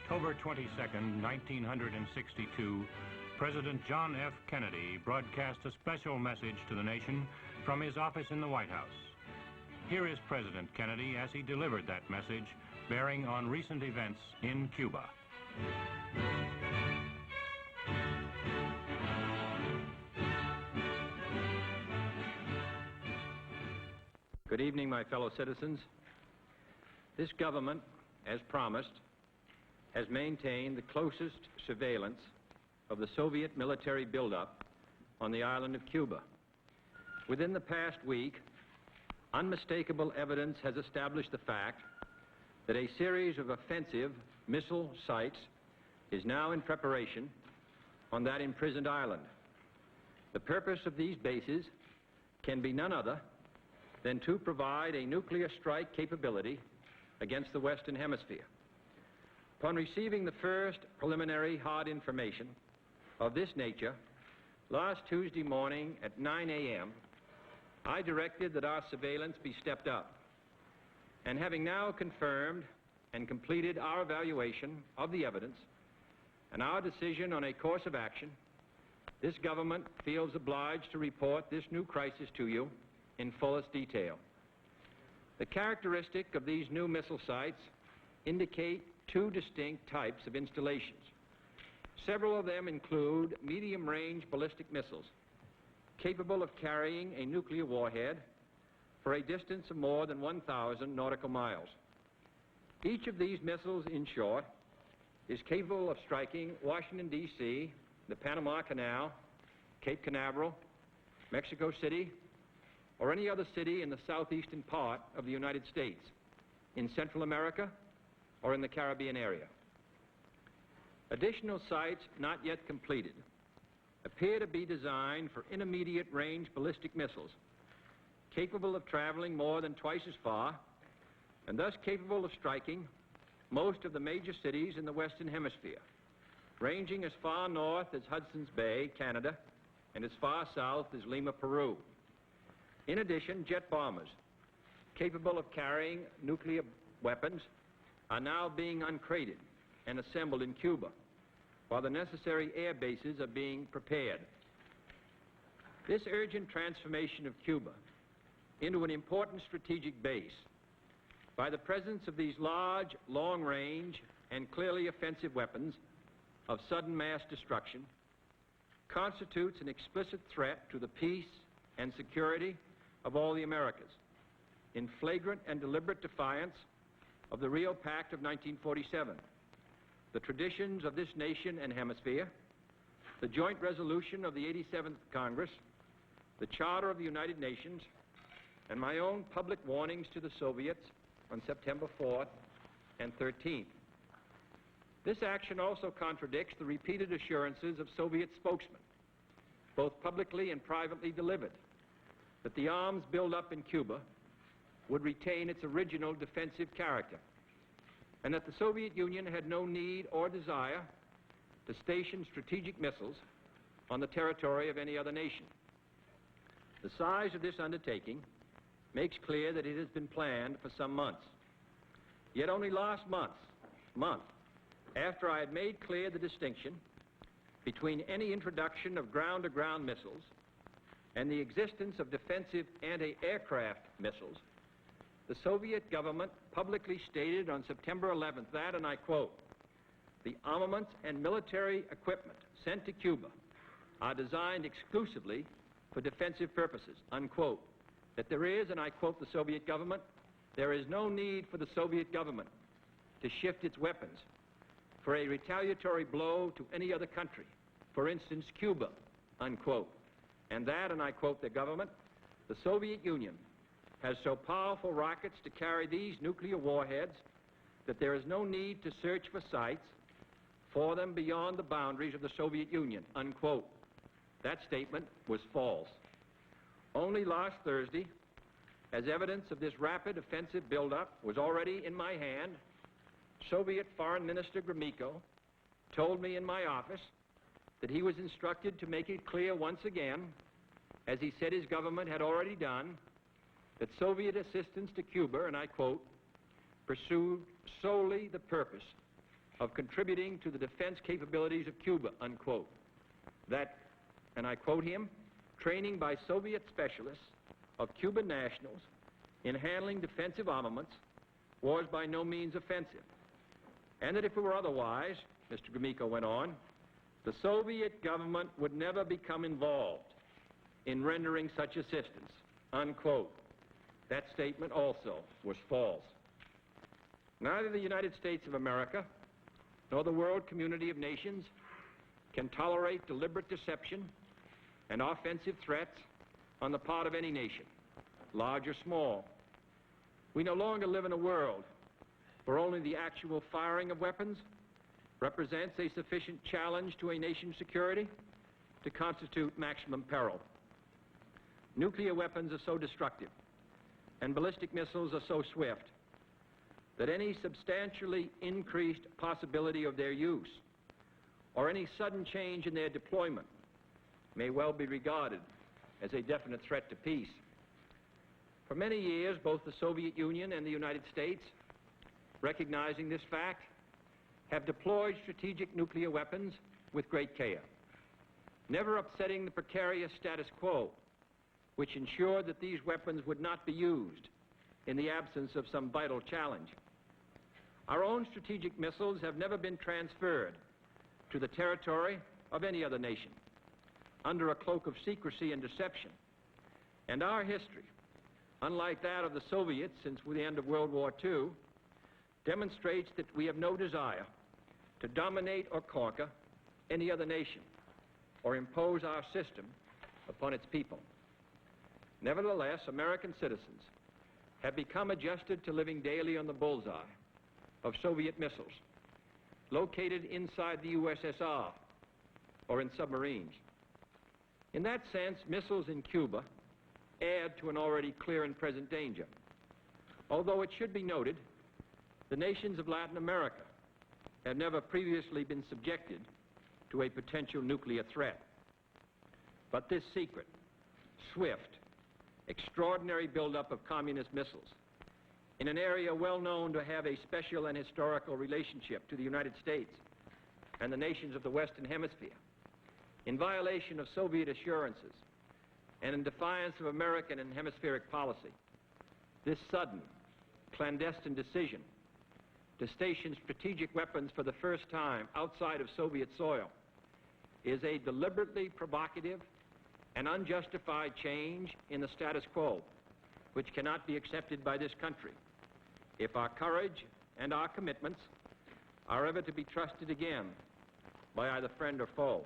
October 22nd, 1962, President John F. Kennedy broadcast a special message to the nation from his office in the White House. Here is President Kennedy as he delivered that message, bearing on recent events in Cuba. Good evening, my fellow citizens. This government, as promised, has maintained the closest surveillance of the Soviet military buildup on the island of Cuba. Within the past week, unmistakable evidence has established the fact that a series of offensive missile sites is now in preparation on that imprisoned island. The purpose of these bases can be none other than to provide a nuclear strike capability against the Western Hemisphere. Upon receiving the first preliminary hard information of this nature, last Tuesday morning at 9 a.m., I directed that our surveillance be stepped up. And having now confirmed and completed our evaluation of the evidence and our decision on a course of action, this government feels obliged to report this new crisis to you in fullest detail. The characteristic of these new missile sites indicate two distinct types of installations. Several of them include medium-range ballistic missiles capable of carrying a nuclear warhead for a distance of more than 1,000 nautical miles. Each of these missiles, in short, is capable of striking Washington, D.C., the Panama Canal, Cape Canaveral, Mexico City, or any other city in the southeastern part of the United States, in Central America, or in the Caribbean area. Additional sites not yet completed appear to be designed for intermediate range ballistic missiles capable of traveling more than twice as far and thus capable of striking most of the major cities in the Western Hemisphere, ranging as far north as Hudson's Bay, Canada, and as far south as Lima, Peru. In addition, jet bombers capable of carrying nuclear weapons are now being uncrated and assembled in Cuba, while the necessary air bases are being prepared. This urgent transformation of Cuba into an important strategic base by the presence of these large, long-range, and clearly offensive weapons of sudden mass destruction constitutes an explicit threat to the peace and security of all the Americas, in flagrant and deliberate defiance of the Rio Pact of 1947, the traditions of this nation and hemisphere, the joint resolution of the 87th Congress, the Charter of the United Nations, and my own public warnings to the Soviets on September 4th and 13th. This action also contradicts the repeated assurances of Soviet spokesmen, both publicly and privately delivered, that the arms buildup in Cuba would retain its original defensive character, and that the Soviet Union had no need or desire to station strategic missiles on the territory of any other nation. The size of this undertaking makes clear that it has been planned for some months. Yet only last month, after I had made clear the distinction between any introduction of ground-to-ground missiles and the existence of defensive anti-aircraft missiles, the Soviet government publicly stated on September 11th that, and I quote, "The armaments and military equipment sent to Cuba are designed exclusively for defensive purposes," unquote. That there is, and I quote the Soviet government, "there is no need for the Soviet government to shift its weapons for a retaliatory blow to any other country, for instance, Cuba," unquote. And that, and I quote the government, "the Soviet Union has so powerful rockets to carry these nuclear warheads that there is no need to search for sites for them beyond the boundaries of the Soviet Union," unquote. That statement was false. Only last Thursday, as evidence of this rapid offensive buildup was already in my hand, Soviet Foreign Minister Gromyko told me in my office that he was instructed to make it clear once again, as he said his government had already done, that Soviet assistance to Cuba, and I quote, "pursued solely the purpose of contributing to the defense capabilities of Cuba, unquote. That, and I quote him, training by Soviet specialists of Cuban nationals in handling defensive armaments was by no means offensive. And that if it were otherwise, Mr. Gromyko went on, the Soviet government would never become involved in rendering such assistance, unquote. That statement also was false. Neither the United States of America nor the world community of nations can tolerate deliberate deception and offensive threats on the part of any nation, large or small. We no longer live in a world where only the actual firing of weapons represents a sufficient challenge to a nation's security to constitute maximum peril. Nuclear weapons are so destructive and ballistic missiles are so swift that any substantially increased possibility of their use or any sudden change in their deployment may well be regarded as a definite threat to peace. For many years, both the Soviet Union and the United States, recognizing this fact, have deployed strategic nuclear weapons with great care, never upsetting the precarious status quo, which ensured that these weapons would not be used in the absence of some vital challenge. Our own strategic missiles have never been transferred to the territory of any other nation under a cloak of secrecy and deception. And our history, unlike that of the Soviets since the end of World War II, demonstrates that we have no desire to dominate or conquer any other nation or impose our system upon its people. Nevertheless, American citizens have become adjusted to living daily on the bullseye of Soviet missiles located inside the USSR or in submarines. In that sense, missiles in Cuba add to an already clear and present danger. Although it should be noted, the nations of Latin America have never previously been subjected to a potential nuclear threat. But this secret, swift, extraordinary buildup of communist missiles in an area well known to have a special and historical relationship to the United States and the nations of the Western Hemisphere, in violation of Soviet assurances and in defiance of American and hemispheric policy, this sudden, clandestine decision to station strategic weapons for the first time outside of Soviet soil is a deliberately provocative and unjustified change in the status quo, which cannot be accepted by this country if our courage and our commitments are ever to be trusted again by either friend or foe.